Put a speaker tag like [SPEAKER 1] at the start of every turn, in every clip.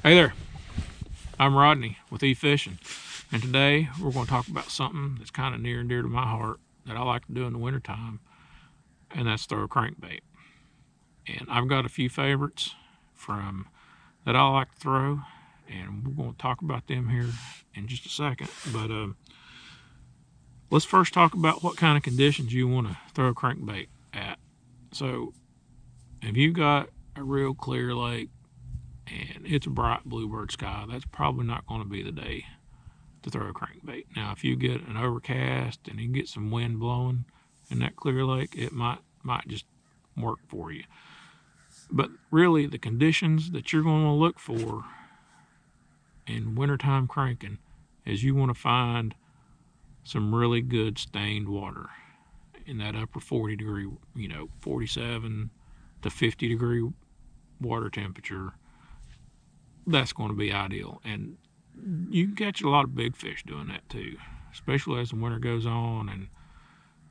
[SPEAKER 1] Hey there, I'm Rodney with eFishing, and today we're going to talk about something that's kind of near and dear to my heart that I like to do in the wintertime, and that's throw a crankbait. And I've got a few favorites from that I like to throw, and we're going to talk about them here in just a second. But let's first talk about what kind of conditions you want to throw a crankbait at. So if you've got a real clear lake and it's a bright bluebird sky, that's probably not going to be the day to throw a crankbait. Now, if you get an overcast and you get some wind blowing in that clear lake, it might just work for you. But really, the conditions that you're going to look for in wintertime cranking is you want to find some really good stained water in that upper 40 degree, 47 to 50 degree water temperature. That's going to be ideal. And you can catch a lot of big fish doing that too, especially as the winter goes on and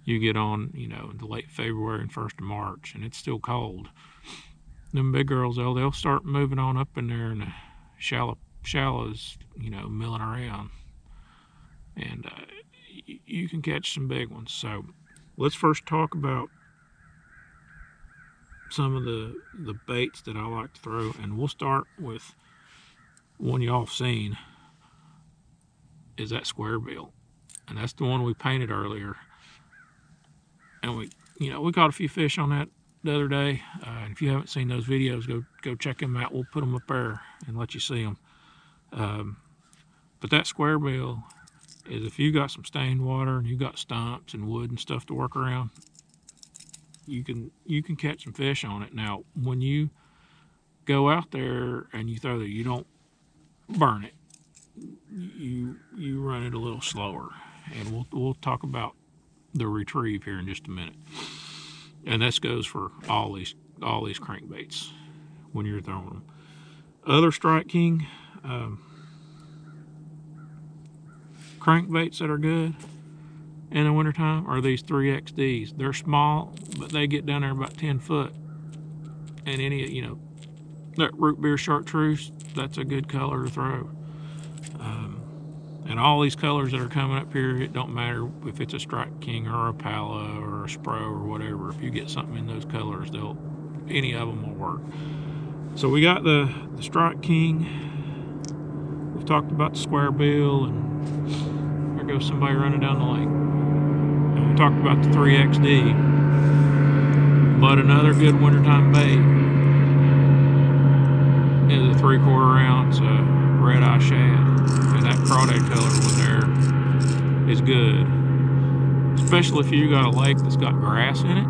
[SPEAKER 1] you get on, into late February and 1st of March and it's still cold. Them big girls, they'll start moving on up in there in the shallows, milling around. And you can catch some big ones. So let's first talk about some of the baits that I like to throw, and we'll start with one y'all have seen, is that square bill, and that's the one we painted earlier. And we caught a few fish on that the other day. And if you haven't seen those videos, go check them out. We'll put them up there and let you see them. But that square bill is if you got some stained water and you got stumps and wood and stuff to work around, you can catch some fish on it. Now, when you go out there and you throw that, you don't burn it. You run it a little slower, and we'll talk about the retrieve here in just a minute. And this goes for all these crankbaits when you're throwing them. Other Strike King crankbaits that are good in the wintertime are these 3XDs. They're small, but they get down there about 10 foot. And that root beer chartreuse, that's a good color to throw. And all these colors that are coming up here, it don't matter if it's a Strike King or a Pala or a Spro or whatever. If you get something in those colors, any of them will work. So we got the Strike King. We've talked about the square bill, and there goes somebody running down the lake. And we talked about the 3XD. But another good wintertime bait is a 3/4 ounce red eye shad. And that crawdad color one there is good, especially if you got a lake that's got grass in it,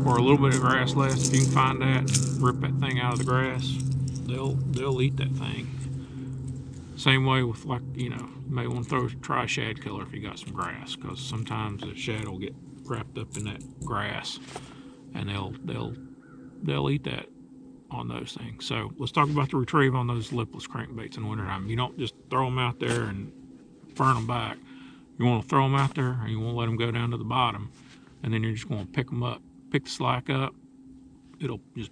[SPEAKER 1] or a little bit of grass left. If you can find that and rip that thing out of the grass, they'll eat that thing. Same way with, you may want to try a shad killer if you got some grass, because sometimes the shad will get wrapped up in that grass, and they'll eat that on those things. So let's talk about the retrieve on those lipless crankbaits in the wintertime. You don't just throw them out there and burn them back. You want to throw them out there and you want to let them go down to the bottom, and then you're just going to pick them up, pick the slack up. It'll just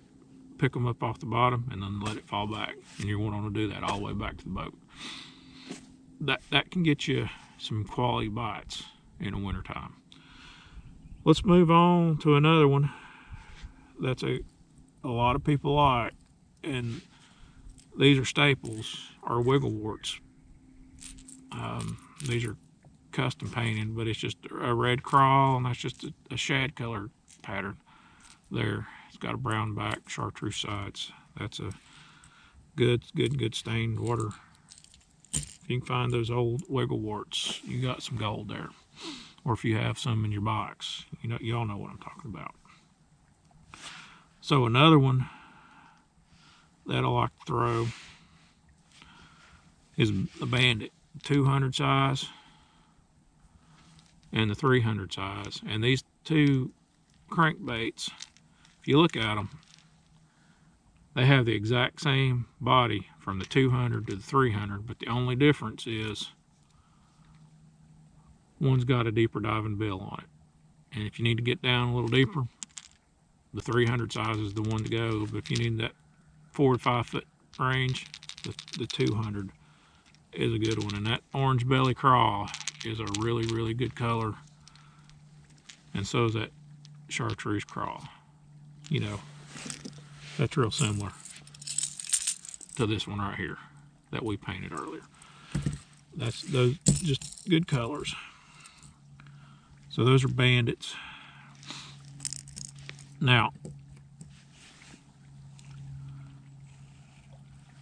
[SPEAKER 1] pick them up off the bottom and then let it fall back, and you want to do that all the way back to the boat. That can get you some quality bites in the wintertime. Let's move on to another one that's a lot of people like, and these are staples, or wiggle warts. These are custom painted, but it's just a red crawl, and that's just a shad color pattern there. It's got a brown back, chartreuse sides. That's a good stained water. If you can find those old wiggle warts, you got some gold there. Or if you have some in your box, y'all know what I'm talking about. So another one that I like to throw is the Bandit, 200 size and the 300 size. And these two crankbaits, if you look at them, they have the exact same body from the 200 to the 300, but the only difference is one's got a deeper diving bill on it. And if you need to get down a little deeper, the 300 size is the one to go. But if you need that 4 to 5 foot range, the 200 is a good one. And that orange belly craw is a really, really good color. And so is that chartreuse craw. You know, that's real similar to this one right here that we painted earlier. That's those just good colors. So those are bandits. Now,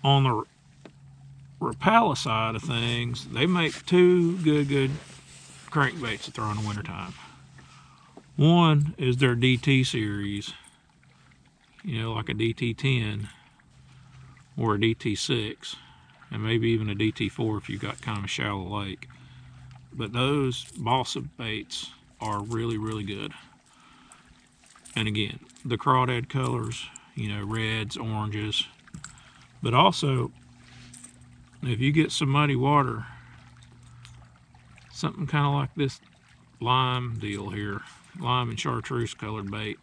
[SPEAKER 1] on the Rapala side of things, they make two good crankbaits to throw in the wintertime. One is their DT series, you know, like a DT10 or a DT6, and maybe even a DT4 if you got kind of a shallow lake. But those balsa baits are really, really good. And again, the crawdad colors, you know, reds, oranges, but also if you get some muddy water, something kind of like this lime deal here, lime and chartreuse colored bait,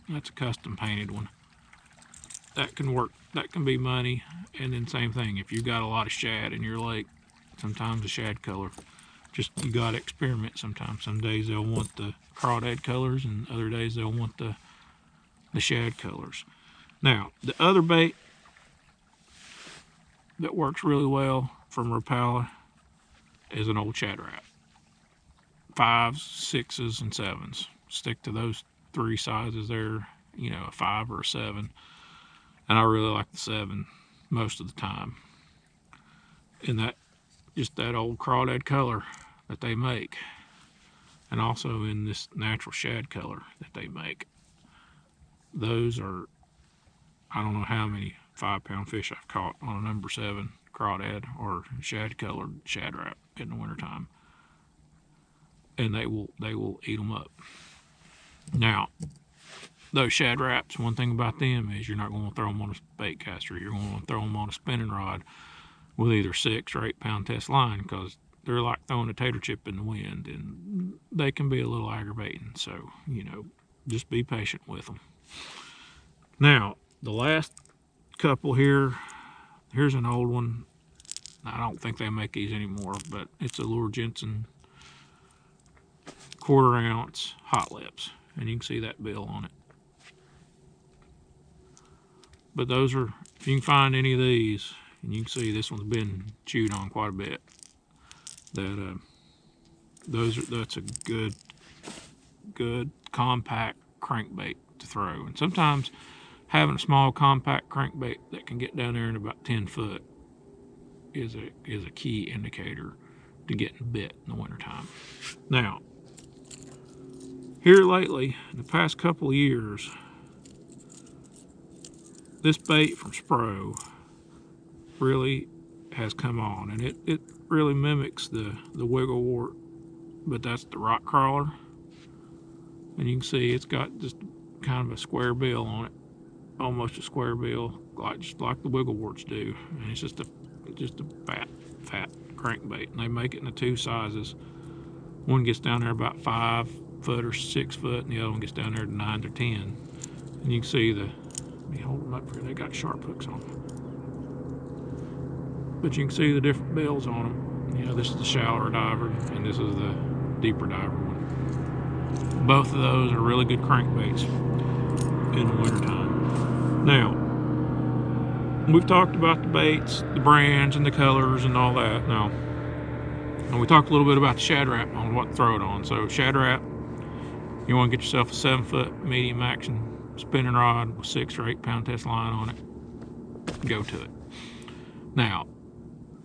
[SPEAKER 1] that's a custom painted one. That can work, that can be money. And then same thing, if you got a lot of shad in your lake, sometimes the shad color, just you got to experiment sometimes. Some days they'll want the crawdad colors and other days they'll want the shad colors. Now, the other bait that works really well from Rapala is an old Shad Rap. 5s, 6s, and 7s. Stick to those three sizes there, you know, a 5 or a 7. And I really like the 7 most of the time. And that, just that old crawdad color that they make. And also in this natural shad color that they make. Those are, I don't know how many 5-pound fish I've caught on a number 7 crawdad or shad colored Shad Rap in the wintertime. And they will eat them up. Now, those Shad Raps, one thing about them is you're not going to throw them on a bait caster. You're going to throw them on a spinning rod with either 6 or 8-pound test line, because they're like throwing a tater chip in the wind, and they can be a little aggravating. So, you know, just be patient with them. Now, the last couple here, here's an old one. I don't think they make these anymore, but it's a Lure Jensen 1/4 ounce hot lips, and you can see that bill on it. But those are, if you can find any of these, and you can see this one's been chewed on quite a bit, that that's a good compact crankbait to throw. And sometimes having a small compact crankbait that can get down there in about 10 foot is a key indicator to getting bit in the wintertime. Now, here lately, in the past couple of years, this bait from Spro really has come on, and it really mimics the wigglewort, but that's the rock crawler. And you can see it's got just kind of a square bill on it, almost a square bill, just like the wiggleworts do. And it's just a fat crankbait, and they make it in the 2 sizes. One gets down there about 5 foot or 6 foot, and the other one gets down there to 9 or 10. And you can see let me hold them up here, they got sharp hooks on them. But you can see the different bills on them. You know, this is the shallower diver, and this is the deeper diver one. Both of those are really good crankbaits in the wintertime. Now, we've talked about the baits, the brands, and the colors, and all that. Now, and we talked a little bit about the Shad Rap on what to throw it on. So, Shad Rap, you want to get yourself a 7-foot medium action spinning rod with 6 or 8-pound test line on it. Go to it. Now,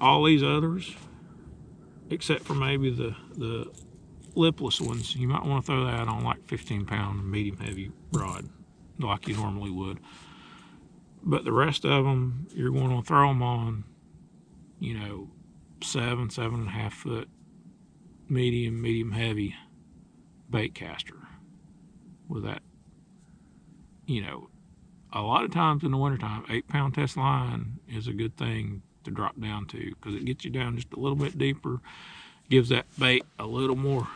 [SPEAKER 1] all these others, except for maybe the lipless ones, you might want to throw that on like 15-pound medium heavy rod, like you normally would. But the rest of them, you're going to throw them on, you know, 7.5 foot medium heavy bait caster with that. You know, a lot of times in the wintertime, 8-pound test line is a good thing to drop down to, because it gets you down just a little bit deeper, gives that bait a little more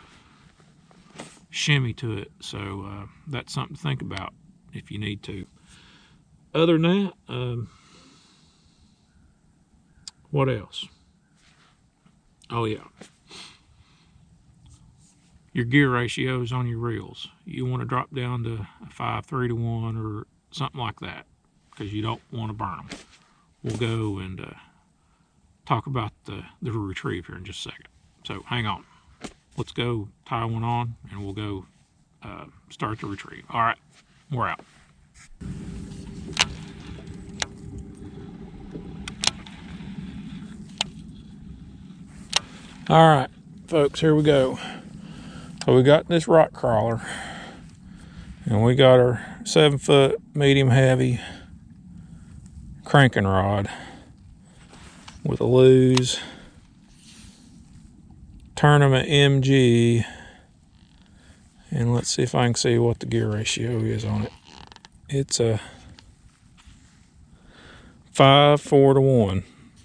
[SPEAKER 1] shimmy to it. So that's something to think about if you need to. Other than that, What else? Oh yeah. Your gear ratios on your reels. You want to drop down to a 5:3 to 1 or something like that, because you don't want to burn them. We'll go and talk about the retrieve here in just a second. So hang on. Let's go tie one on and we'll go start the retrieve. All right, we're out. All right, folks, here we go. So we got this rock crawler and we got our 7-foot medium heavy cranking rod with a Lew's Tournament MG, and let's see if I can see what the gear ratio is on it. It's a 5:4 to 1,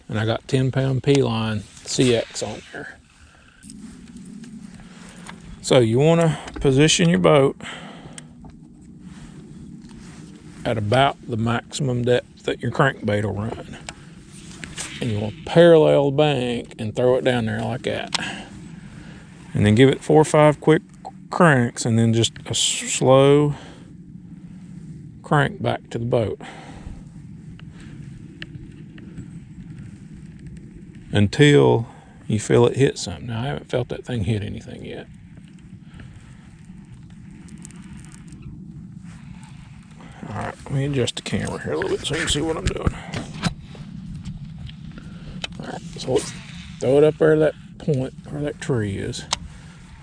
[SPEAKER 1] and I got 10-pound P-line CX on there. So you want to position your boat at about the maximum depth that your crankbait will run, and you want to parallel the bank and throw it down there like that. And then give it 4 or 5 quick cranks, and then just a slow crank back to the boat until you feel it hit something. Now, I haven't felt that thing hit anything yet. All right, let me adjust the camera here a little bit so you can see what I'm doing. All right, so let's throw it up there to that point where that tree is.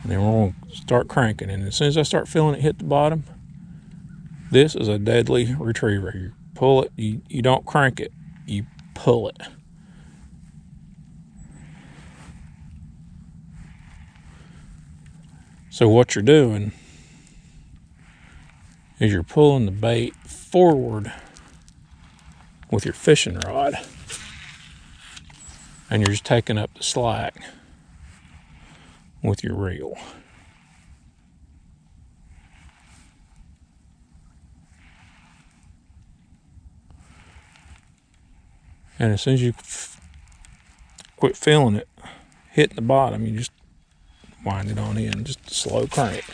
[SPEAKER 1] And then we're going to start cranking. And as soon as I start feeling it hit the bottom, this is a deadly retriever. You pull it, you don't crank it, you pull it. So what you're doing is you're pulling the bait forward with your fishing rod, and you're just taking up the slack with your reel. And as soon as you quit feeling it hitting the bottom, you just wind it on in, just a slow crank.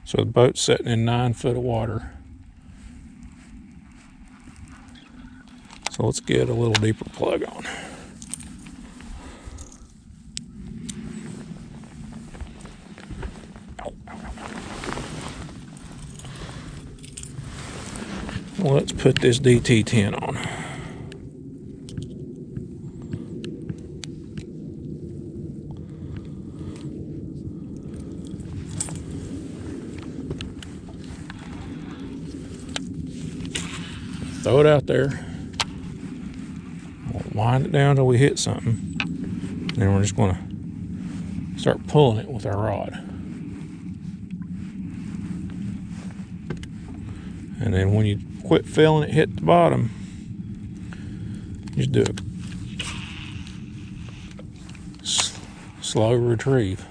[SPEAKER 1] So the boat's sitting in 9 foot of water. So let's get a little deeper plug on. Let's put this DT10 on. Throw it out there. We'll wind it down until we hit something. Then we're just going to start pulling it with our rod. And then when you quit feeling it hit the bottom, just do a slow retrieve.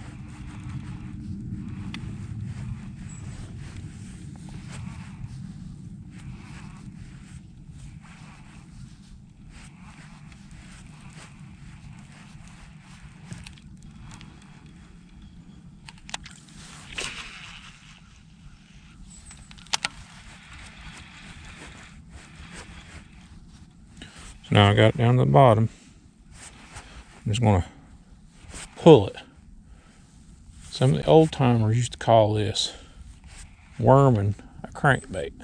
[SPEAKER 1] So now I got it down to the bottom. I'm just going to pull it. Some of the old timers used to call this worming a crankbait.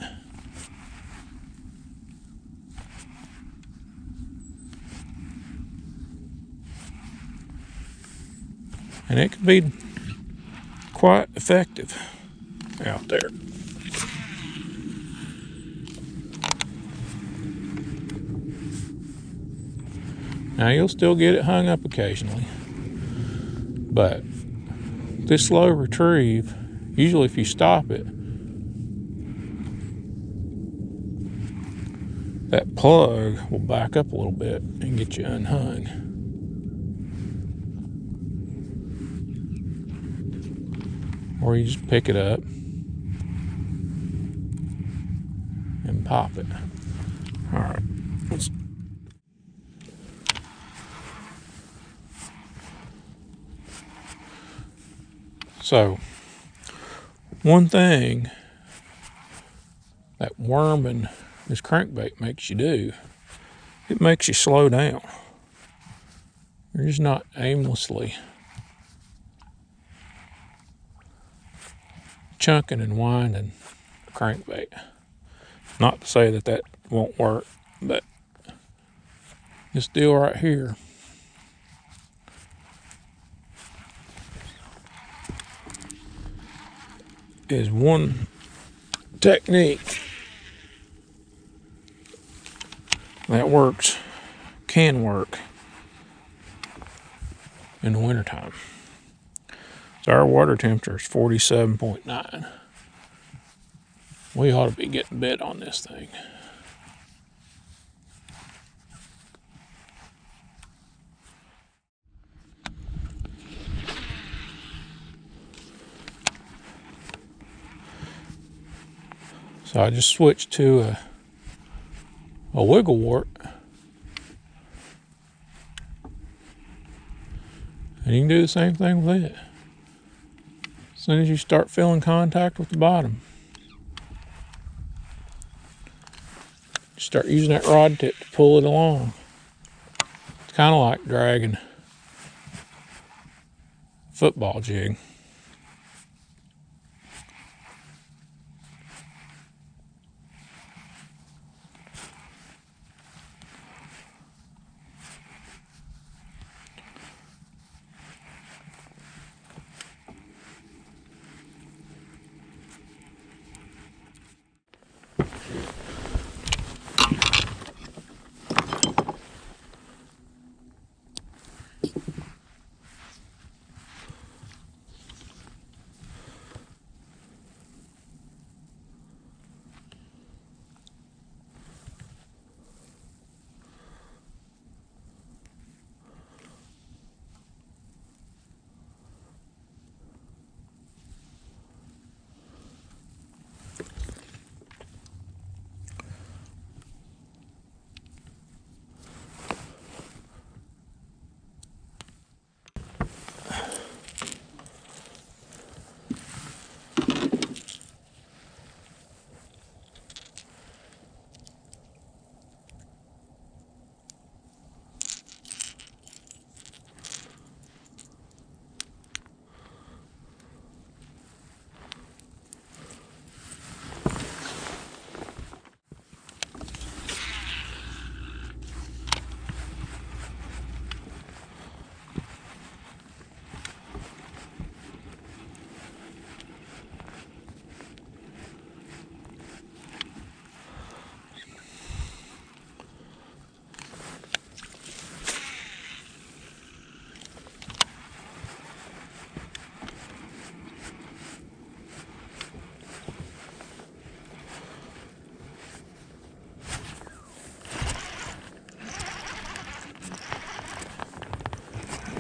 [SPEAKER 1] And it can be quite effective out there. Now you'll still get it hung up occasionally, but this slow retrieve, usually if you stop it, that plug will back up a little bit and get you unhung. or you just pick it up and pop it. All right. So, one thing that worming this crankbait makes you do, it makes you slow down. You're just not aimlessly chunking and winding the crankbait. Not to say that that won't work, but this deal right here is one technique that works, can work in the wintertime. So our water temperature is 47.9. We ought to be getting bit on this thing. So I just switched to a wiggle wart. And you can do the same thing with it. As soon as you start feeling contact with the bottom, start using that rod tip to pull it along. It's kind of like dragging a football jig.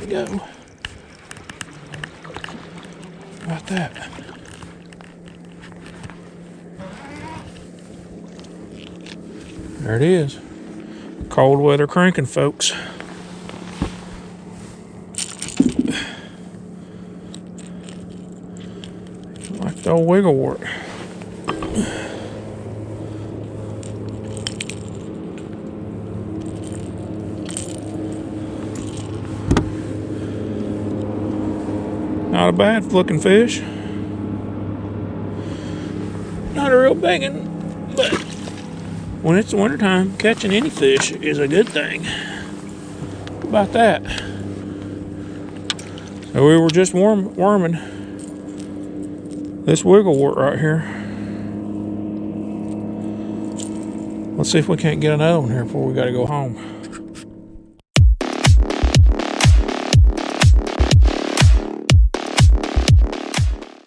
[SPEAKER 1] Go. How about that? There it is. Cold weather cranking, folks. Like the old wiggle wart. Not a bad looking fish. Not a real big one, but when it's the wintertime, catching any fish is a good thing. How about that? So we were just worming this wiggle wart right here. Let's see if we can't get another one here before we gotta go home.